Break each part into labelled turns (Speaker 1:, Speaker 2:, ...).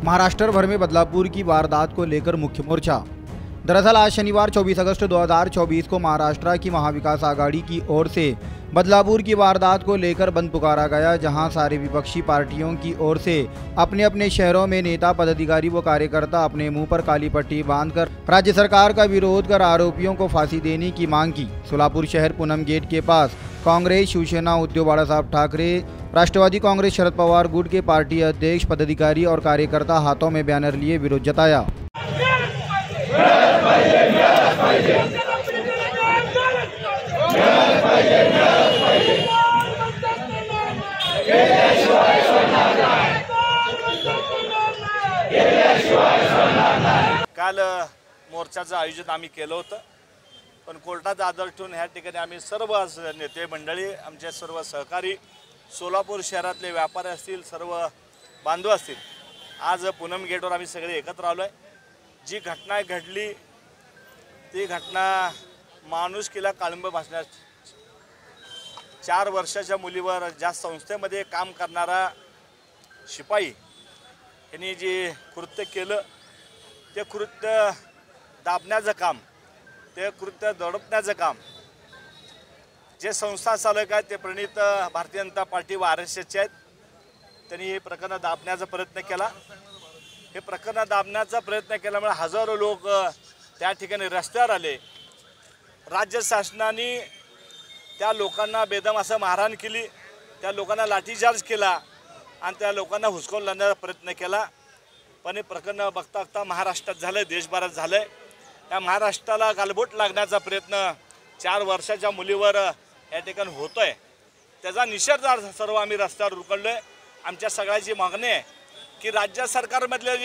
Speaker 1: महाराष्ट्र भर में बदलापुर की वारदात को लेकर मुख्य मोर्चा। दरअसल आज शनिवार 24 अगस्त 2024 को महाराष्ट्र की महाविकास आघाड़ी की ओर से बदलापुर की वारदात को लेकर बंद पुकारा गया, जहां सारे विपक्षी पार्टियों की ओर से अपने अपने शहरों में नेता, पदाधिकारी व कार्यकर्ता अपने मुंह पर काली पट्टी बांधकर राज्य सरकार का विरोध कर आरोपियों को फांसी देने की मांग की। सोलापुर शहर पूनम गेट के पास कांग्रेस, शिवसेना, उद्धव बाळासाहेब ठाकरे, राष्ट्रवादी कांग्रेस, शरद पवार गुट के पार्टी अध्यक्ष, पदाधिकारी और कार्यकर्ता हाथों में बैनर लिए विरोध जताया।
Speaker 2: काल मोर्चाचं आयोजन आम्ही केलं होतं, पण कोर्टाचा आदर ठेवून ह्या ठिकाणी आम्ही सर्व नेते मंडळी, आमचे सर्व सहकारी, सोलापूर शहरातले व्यापारी असतील, सर्व बांधव असतील, आज पूनम गेटवर आम्ही सगळे एकत्र आलो आहे। जी घटना घडली ती घटना माणुसकीला काळिंब भासण्यास 4 वर्षाच्या मुलीवर ज्या संस्थेमध्ये काम करणारा शिपाई यांनी जे कृत्य केलं ते कृत्य दाबण्याचं काम, ते कृत्य दडपण्याचं काम जे संस्था चालक आहेत ते प्रणित भारतीय जनता पार्टी व RSSचे आहेत, त्यांनी हे प्रकरण दाबण्याचा प्रयत्न केला। हे प्रकरण दाबण्याचा प्रयत्न केल्यामुळे हजारो लोक त्या ठिकाणी रस्त्यावर आले। राज्य शासनाने त्या लोकांना बेदम असं मारहाण केली, त्या लोकांना लाठीचार्ज केला आणि त्या लोकांना हुसकावून लावण्याचा प्रयत्न केला। पण हे प्रकरण बघता बघता महाराष्ट्रात झालं, देशभरात झालं। त्या महाराष्ट्राला गालबोट लागण्याचा प्रयत्न 4 वर्षाच्या मुलीवर या ठिकाणी होतोय। त्याचा निषेध सर्व आम्ही रस्त्यावर उतरलोय। आमच्या सगळ्याची मागणी आहे की राज्य सरकारमधले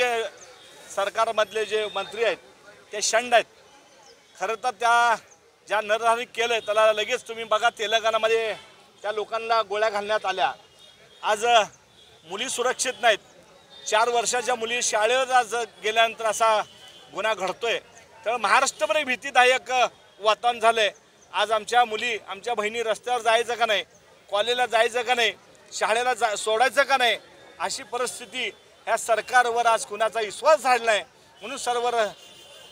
Speaker 2: जे मंत्री आहेत ते शंड आहेत। खरं तर त्या ज्या नरहरी केलं त्याला लगेच तुम्ही बघा, तेलंगणामध्ये त्या लोकांना गोळ्या घालण्यात आल्या। आज मुली सुरक्षित नाहीत। 4 वर्षाच्या मुली शाळेवर आज गेल्यानंतर असा गुन्हा घडतोय, तर महाराष्ट्रभर भीतीदायक वातावरण झालंय। आज आमच्या मुली, आमच्या बहिणी रस्त्यावर जायचं का नाही, कॉलेजला जायचं का नाही, शाळेला सोडायचं का नाही, अशी परिस्थिती ह्या सरकारवर आज कुणाचा विश्वास राहिला नाही। म्हणून सर्व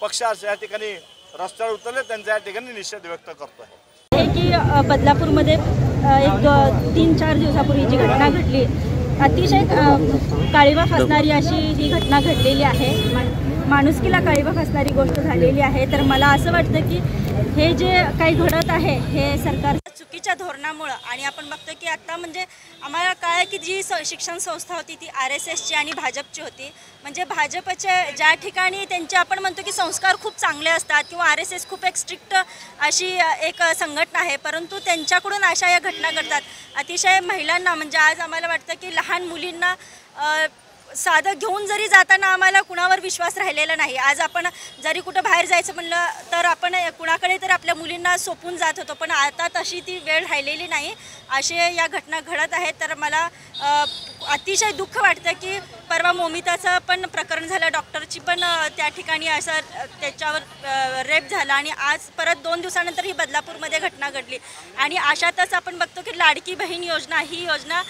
Speaker 2: पक्ष या ठिकाणी रस्त्यावर उतरले, त्यांचा या ठिकाणी निषेध व्यक्त करतोय।
Speaker 3: हे की बदलापूरमध्ये एक 3-4 दिवसापूर्वी जी घटना घडली, अतिशय काळीमा फासणारी अशी ही घटना घडलेली आहे। माणुसकीला काळीमा फासणारी गोष्ट झालेली आहे। तर मला असं वाटतं की हे जे काही घडत आहे हे सरकार चुकीच्या धोरणामुळे, आणि आपण बघतो की आता म्हणजे आम्हाला कळलं की जी शिक्षण संस्था होती ती RSSची आणि भाजपची होती। म्हणजे भाजपच्या ज्या ठिकाणी त्यांचे आपण म्हणतो की संस्कार खूप चांगले असतात किंवा RSS खूप एक स्ट्रिक्ट अशी एक संघटना आहे, परंतु त्यांच्याकडून अशा या घटना घडतात। अतिशय महिलांना म्हणजे आज आम्हाला वाटतं की लहान मुलींना साधं घेऊन जरी जाताना आम्हाला कुणावर विश्वास राहिलेला नाही। आज आपण जरी कुठं बाहेर जायचं म्हणलं तर आपण कुणाकडे तर आपल्या मुलींना सोपून जात होतो, पण आता तशी ती वेळ राहिलेली नाही। असे या घटना घडत आहेत। तर मला अतिशय दुःख वाटतं की परवा मोमिताचं पण प्रकरण झालं, डॉक्टरची पण त्या ठिकाणी असं त्याच्यावर रेप झाला, आणि आज परत 2 दिवसानंतर ही बदलापूरमध्ये घटना घडली। आणि अशातच आपण बघतो की लाडकी बहीण योजना, ही योजना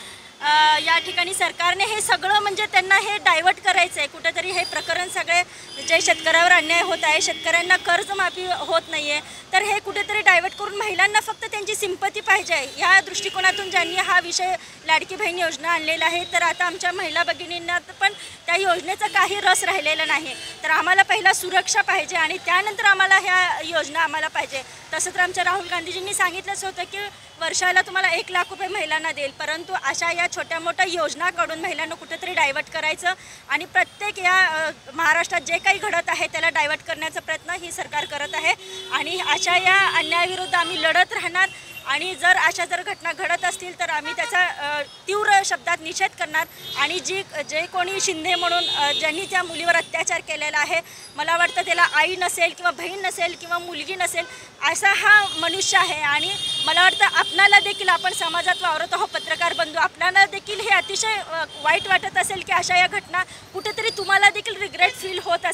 Speaker 3: या ठिकाणी सरकारने हे सगळं म्हणजे त्यांना हे डायवर्ट करायचं आहे। कुठेतरी हे प्रकरण सगळे जे शेतकऱ्यावर अन्याय होत आहे, शेतकऱ्यांना कर्जमाफी होत नाही आहे, तर हे कुठेतरी डायवर्ट करून महिलांना फक्त त्यांची सिंपती पाहिजे या दृष्टिकोनातून ज्यांनी हा विषय लाडकी बहीण योजना आणलेला आहे। तर आता आमच्या महिला भगिनींना पण त्या योजनेचा काही रस राहिलेला नाही। तर आम्हाला पहिला सुरक्षा पाहिजे आणि त्यानंतर आम्हाला ह्या योजना आम्हाला पाहिजे। तसं तर आमच्या राहुल गांधीजींनी सांगितलंच होतं की वर्षाला तुम्हाला 1 लाख रुपये महिलांना देईल, परंतु अशा या छोट्या मोठ्या योजना काढून महिलांना कुठेतरी डायवर्ट करायचं आणि प्रत्येक या महाराष्ट्रात जे काही घडत आहे त्याला डायवर्ट करण्याचा प्रयत्न ही सरकार करत आहे। आणि अशा या अन्यायाविरुद्ध आम्ही लढत राहणार, आणि जर अशा घटना घडत असतील तर आम्ही त्याचा तीव्र शब्दात निषेध करणार। आणि जे कोणी शिंदे म्हणून ज्यांनी त्या मुलीवर अत्याचार केलेला आहे, मला वाटतं त्याला आई नसेल किंवा बहीण नसेल किंवा मुलगी नसेल असा हा मनुष्य आहे। आणि मला वाटतं आपणाला देखील, आपण समाजात वावरत आहोत पत्रकार बंधू, आपल्याला देखील हे अतिशय वाईट वाटत असेल की अशा या घटना कुठेतरी तुम्हाला देखील रिग्रेट फील होत असेल।